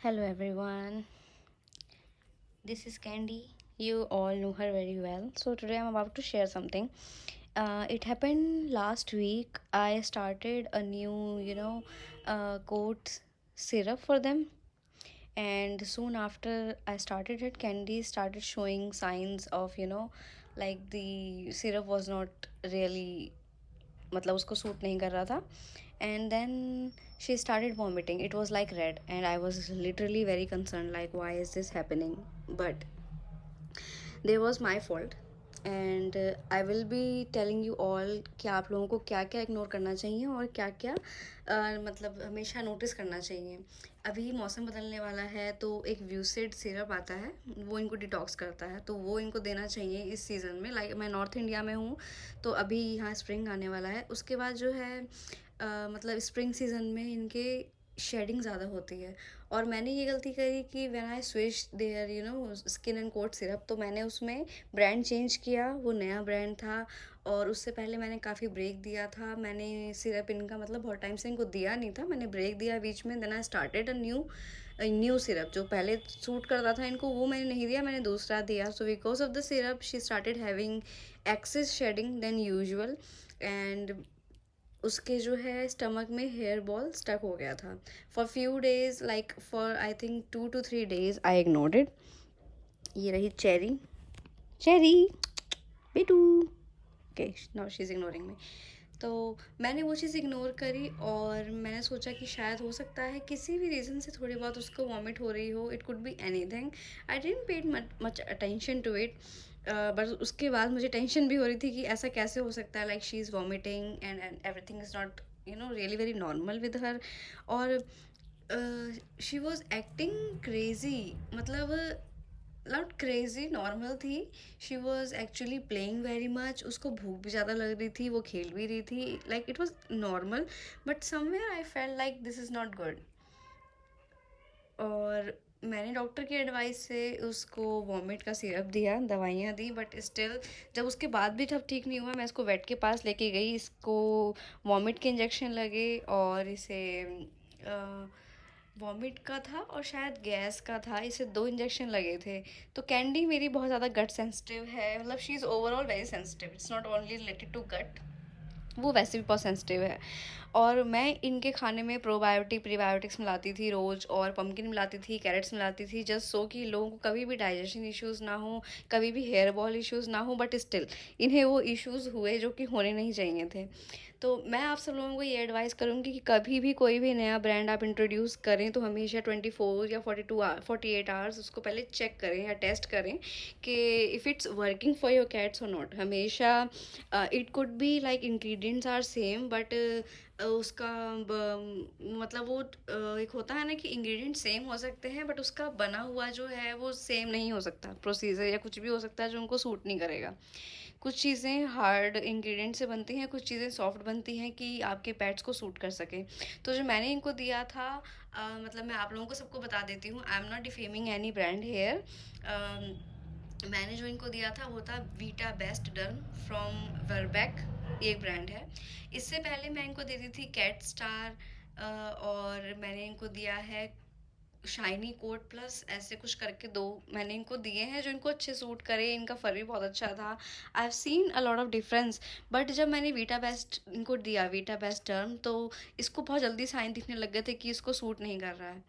Hello everyone, this is Candy. You all know her very well. So today I'm about to share something. It happened last week. I started a new, coat syrup for them, and soon after I started it, Candy started showing signs of, like the syrup was not really मतलब उसको suit नहीं कर रहा था. And then she started vomiting. It was like red and I was literally very concerned, like why is this happening. But there was my fault. And I will be telling you all कि आप लोगों को क्या क्या ignore करना चाहिए और क्या क्या मतलब हमेशा नोटिस करना चाहिए. अभी मौसम बदलने वाला है तो एक व्यूसिड सिरप आता है, वो इनको डिटॉक्स करता है, तो वो इनको देना चाहिए इस सीज़न में. लाइक मैं नॉर्थ इंडिया में हूँ तो अभी यहाँ स्प्रिंग आने वाला है. उसके बाद जो है मतलब स्प्रिंग सीज़न में इनके शेडिंग ज़्यादा होती है. और मैंने ये गलती करी कि when I switch their skin and coat syrup, तो मैंने उसमें ब्रांड चेंज किया. वो नया ब्रांड था और उससे पहले मैंने काफ़ी ब्रेक दिया था. मैंने सिरप इनका मतलब बहुत टाइम से इनको दिया नहीं था, मैंने ब्रेक दिया बीच में. Then I started a new syrup. जो पहले सूट करता था इनको वो मैंने नहीं दिया, मैंने दूसरा दिया. So because of the syrup she started having excess shedding than usual. And उसके जो है स्टमक में हेयर बॉल स्टक हो गया था for few days. Like for I think 2 to 3 days I ignored it. ये रही चेरी. चेरी बेटू. Okay, now she is ignoring me. तो मैंने वो चीज़ इग्नोर करी और मैंने सोचा कि शायद हो सकता है किसी भी रीज़न से थोड़ी बहुत उसको वॉमिट हो रही हो. It could be anything. I didn't paid much attention to it. But उसके बाद मुझे टेंशन भी हो रही थी कि ऐसा कैसे हो सकता है. Like she is vomiting and everything is not really very normal with her. और शी वॉज एक्टिंग क्रेजी. मतलब नॉट क्रेजी, नॉर्मल थी. She was actually playing very much. उसको भूख भी ज़्यादा लग रही थी, वो खेल भी रही थी. Like it was normal. But somewhere I felt like this is not good. और मैंने डॉक्टर की एडवाइस से उसको वॉमिट का सिरप दिया, दवाइयाँ दी. बट स्टिल जब उसके बाद भी जब ठीक नहीं हुआ, मैं इसको वेट के पास लेके गई. इसको वॉमिट के इंजेक्शन लगे और इसे वॉमिट का था और शायद गैस का था. इसे 2 इंजेक्शन लगे थे. तो कैंडी मेरी बहुत ज़्यादा गट सेंसिटिव है. मतलब she is overall very sensitive. It's not only related to gut, वो वैसे भी बहुत सेंसिटिव है. और मैं इनके खाने में प्रोबायोटिक प्रीबायोटिक्स मिलाती थी रोज़, और पम्पकिन मिलाती थी, कैरेट्स मिलाती थी, जस्ट सो कि लोगों को कभी भी डाइजेशन इश्यूज़ ना हो, कभी भी हेयर बॉल इश्यूज़ ना हो. बट स्टिल इन्हें वो इश्यूज़ हुए जो कि होने नहीं चाहिए थे. तो मैं आप सब लोगों को ये एडवाइस करूँगी कि कभी भी कोई भी नया ब्रांड आप इंट्रोड्यूस करें तो हमेशा 24 या 48 आवर्स उसको पहले चेक करें या टेस्ट करें कि if it's working for your cats और नॉट. हमेशा it could be like ingredients are same but उसका मतलब वो एक होता है ना कि इंग्रेडिएंट सेम हो सकते हैं बट उसका बना हुआ जो है वो सेम नहीं हो सकता. प्रोसीजर या कुछ भी हो सकता है जो उनको सूट नहीं करेगा. कुछ चीज़ें हार्ड इंग्रेडिएंट से बनती हैं, कुछ चीज़ें सॉफ्ट बनती हैं कि आपके पेट्स को सूट कर सके. तो जो मैंने इनको दिया था, मतलब मैं आप लोगों को सबको बता देती हूँ. I am not defaming any brand here. मैंने जो इनको दिया था वो था Vita Best Derm from Virbac. ये एक ब्रांड है. इससे पहले मैं इनको देती थी कैट स्टार, और मैंने इनको दिया है शाइनी कोट प्लस. ऐसे कुछ करके 2 मैंने इनको दिए हैं जो इनको अच्छे सूट करे. इनका फर भी बहुत अच्छा था. I have seen a lot of difference. But जब मैंने वीटा बेस्ट इनको दिया, वीटा बेस्ट टर्म, तो इसको बहुत जल्दी साइन दिखने लग गए थे कि इसको सूट नहीं कर रहा है.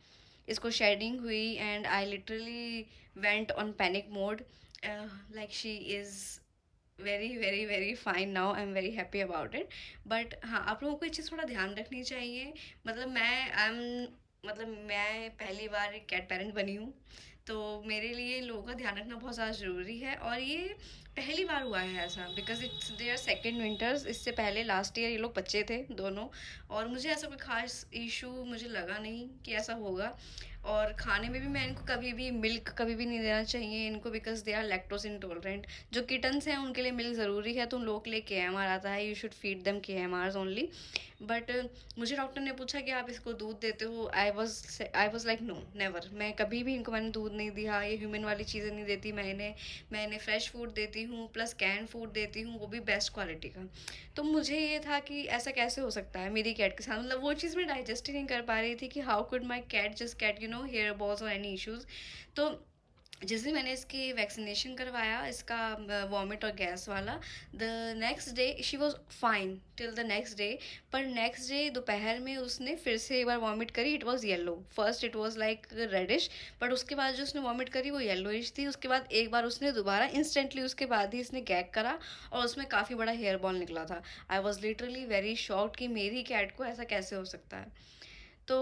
इसको शेडिंग हुई and I literally went on panic mode. Like she is very very very fine now. I am very happy about it. But हाँ, आप लोगों को ये चीज़ थोड़ा ध्यान रखनी चाहिए. मतलब मैं पहली बार एक कैट पेरेंट बनी हूँ, तो मेरे लिए इन लोगों का ध्यान रखना बहुत ज़्यादा ज़रूरी है. और ये पहली बार हुआ है ऐसा because it's their second winters. इससे पहले लास्ट ईयर ये लोग बच्चे थे दोनों, और मुझे ऐसा कोई खास इशू मुझे लगा नहीं कि ऐसा होगा. और खाने में भी मैं इनको कभी भी मिल्क कभी भी नहीं देना चाहिए इनको, because they are lactose intolerant. जो किटन्स हैं उनके लिए मिल्क ज़रूरी है, तो उन लोगों के लिए के एम आर आता है. You should feed them K M Rs only. But मुझे डॉक्टर ने पूछा कि आप इसको दूध देते हो, I was like no, never, मैं कभी भी इनको मैंने दूध नहीं दिया, ये ह्यूमन वाली चीज़ें नहीं देती मैंने फ्रेश फूड देती हूँ, प्लस कैन फूड देती हूँ, वो भी बेस्ट क्वालिटी का। तो मुझे ये था कि ऐसा कैसे हो सकता है मेरी कैट के साथ, मतलब वो चीज़ मैं डाइजेस्ट ही नहीं कर पा रही थी कि how could my cat just get hair balls और एनी इश्यूज़। तो जिस दिन मैंने इसकी वैक्सीनेशन करवाया, इसका वॉमिट और गैस वाला, the next day she was fine till the next day. पर नेक्स्ट डे दोपहर में उसने फिर से एक बार वॉमिट करी, it was yellow, first it was like reddish, but उसके बाद जो उसने वॉमिट करी वो येलोइश थी। उसके बाद एक बार उसने दोबारा इंस्टेंटली उसके बाद ही इसने गैग करा और उसमें काफ़ी बड़ा हेयर बॉल निकला था। I was literally very shocked कि मेरी कैट को ऐसा कैसे हो सकता है। तो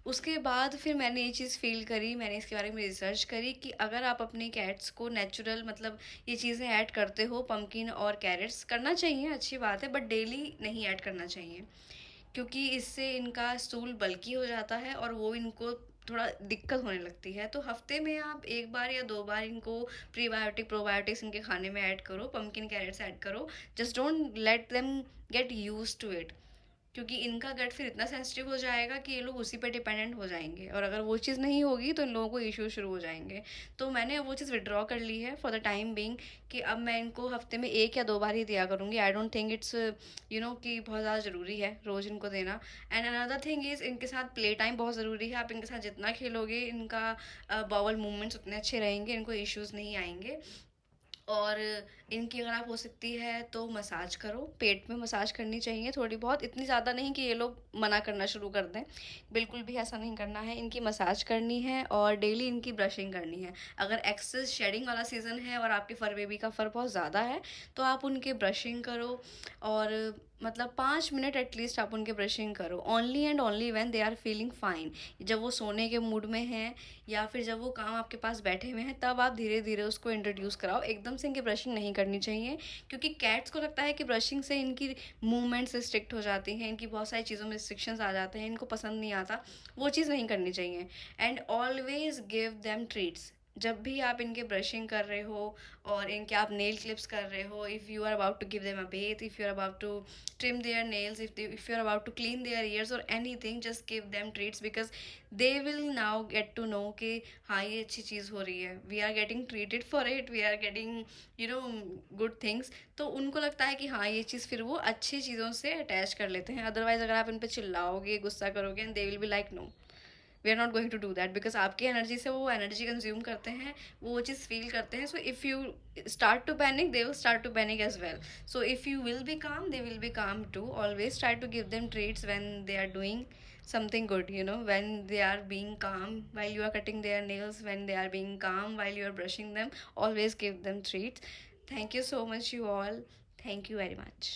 उसके बाद फिर मैंने ये चीज़ फ़ील करी, मैंने इसके बारे में रिसर्च करी कि अगर आप अपनी कैट्स को नेचुरल, मतलब ये चीज़ें ऐड करते हो, पम्पकिन और कैरेट्स करना चाहिए, अच्छी बात है, बट डेली नहीं ऐड करना चाहिए, क्योंकि इससे इनका स्टूल बल्की हो जाता है और वो इनको थोड़ा दिक्कत होने लगती है। तो हफ्ते में आप एक बार या दो बार इनको प्रीबायोटिक प्रोबायोटिक्स इनके खाने में ऐड करो, पम्पकिन कैरेट्स ऐड करो, just don't let them get used to it, क्योंकि इनका गट फिर इतना सेंसिटिव हो जाएगा कि ये लोग उसी पे डिपेंडेंट हो जाएंगे, और अगर वो चीज़ नहीं होगी तो इन लोगों को इश्यू शुरू हो जाएंगे। तो मैंने वो चीज़ विड्रॉ कर ली है फॉर द टाइम बिंग, कि अब मैं इनको हफ्ते में एक या दो बार ही दिया करूँगी। आई डोंट थिंक इट्स कि बहुत ज़्यादा ज़रूरी है रोज़ इनको देना। एंड अनदर थिंग इज़, इनके साथ प्ले टाइम बहुत ज़रूरी है। आप इनके साथ जितना खेलोगे, इनका बाउल मूवमेंट्स उतने अच्छे रहेंगे, इनको इश्यूज़ नहीं आएंगे। और इनकी अगर आप हो सकती है तो मसाज करो, पेट में मसाज करनी चाहिए थोड़ी बहुत, इतनी ज़्यादा नहीं कि ये लोग मना करना शुरू कर दें, बिल्कुल भी ऐसा नहीं करना है। इनकी मसाज करनी है और डेली इनकी ब्रशिंग करनी है। अगर एक्सेस शेडिंग वाला सीज़न है और आपके फर बेबी का फर बहुत ज़्यादा है तो आप उनके ब्रशिंग करो, और मतलब 5 मिनट एटलीस्ट आप उनके ब्रशिंग करो, only and only when they are feeling fine. जब वो सोने के मूड में हैं या फिर जब वो काम आपके पास बैठे हुए हैं, तब आप धीरे धीरे उसको इंट्रोड्यूस कराओ, एकदम से इनकी ब्रशिंग नहीं करनी चाहिए, क्योंकि कैट्स को लगता है कि ब्रशिंग से इनकी मूवमेंट्स रिस्ट्रिक्ट हो जाती हैं, इनकी बहुत सारी चीज़ों में रिस्ट्रिक्शंस आ जाते हैं, इनको पसंद नहीं आता, वो चीज़ नहीं करनी चाहिए। And always give them treats. जब भी आप इनके ब्रशिंग कर रहे हो और इनके आप नेल क्लिप्स कर रहे हो, if you are about to give them a bath, if you are about to trim their nails, if you're about to clean their ears or anything, just give them treats, because they will now get to know कि हाँ ये अच्छी चीज़ हो रही है, we are getting treated for it, we are getting you know good things। तो उनको लगता है कि हाँ ये चीज़, फिर वो अच्छी चीज़ों से अटैच कर लेते हैं। अदरवाइज अगर आप इन पर चिल्लाओगे, गुस्सा करोगे, and they will be like no, we are not going to do that, because आपकी एनर्जी से वो एनर्जी कंज्यूम करते हैं, वो चीज़ फील करते हैं। So if you start to panic, they will start to panic as well. So if you will be calm, they will be calm too. Always try to give them treats when they are doing something good, when they are being calm while you are cutting their nails, when they are being calm while you are brushing them, always give them treats. Thank you so much, you all. Thank you very much.